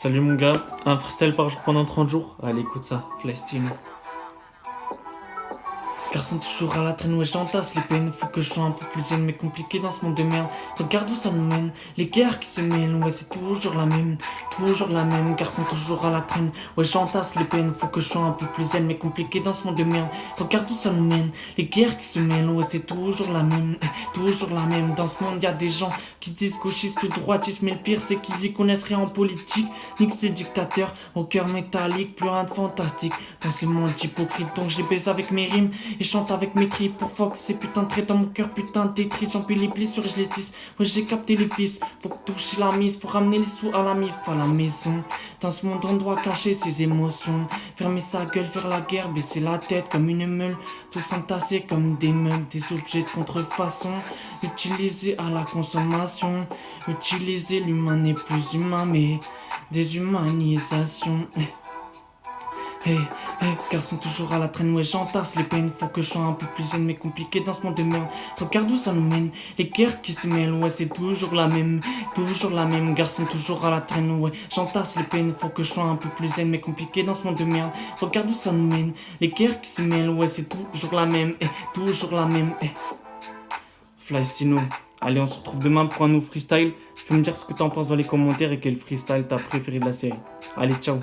Salut mon gars, un freestyle par jour pendant 30 jours. Allez, écoute ça, Flestine. Garçon toujours à la traîne, ouais j'entasse les peines. Faut que je sois un peu plus zen mais compliqué dans ce monde de merde. Regarde où ça nous mène, les guerres qui se mêlent. Ouais c'est toujours la même, toujours la même. Garçon toujours à la traîne, ouais j'entasse les peines. Faut que je sois un peu plus zen mais compliqué dans ce monde de merde. Regarde où ça nous mène, les guerres qui se mêlent. Ouais c'est toujours la même, toujours la même. Dans ce monde y a des gens qui se disent gauchistes ou droitistes. Mais le pire c'est qu'ils y connaissent rien en politique. Nique ces dictateurs, au cœur métallique, plus rien de fantastique. Dans ce monde hypocrite donc je les baise avec mes rimes. Et chante avec mes tripes pour Fox, ces putains de traits dans mon cœur, putain de Tetris. J'empile les blessures et je les tisse. Ouais, j'ai capté les fils, faut toucher la mise, faut ramener les sous à la mif, à la maison. Dans ce monde, on doit cacher ses émotions. Fermer sa gueule, faire la guerre, baisser la tête comme une meule. Tout s'entasser comme des meubles, des objets de contrefaçon. Utilisés à la consommation. Utiliser l'humain n'est plus humain, mais déshumanisation. Hey, hey, garçon toujours à la traîne, ouais j'entasse les peines. Faut que je sois un peu plus zen mais compliqué dans ce monde de merde. Regarde où ça nous mène, les guerres qui se mêlent. Ouais c'est toujours la même, toujours la même. Garçon toujours à la traîne, ouais j'entasse les peines. Faut que je sois un peu plus zen mais compliqué dans ce monde de merde. Regarde où ça nous mène, les guerres qui se mêlent. Ouais c'est toujours la même, toujours la même. Fly Sino. Allez, on se retrouve demain pour un nouveau freestyle. Tu peux me dire ce que t'en penses dans les commentaires et quel freestyle t'as préféré de la série. Allez, ciao.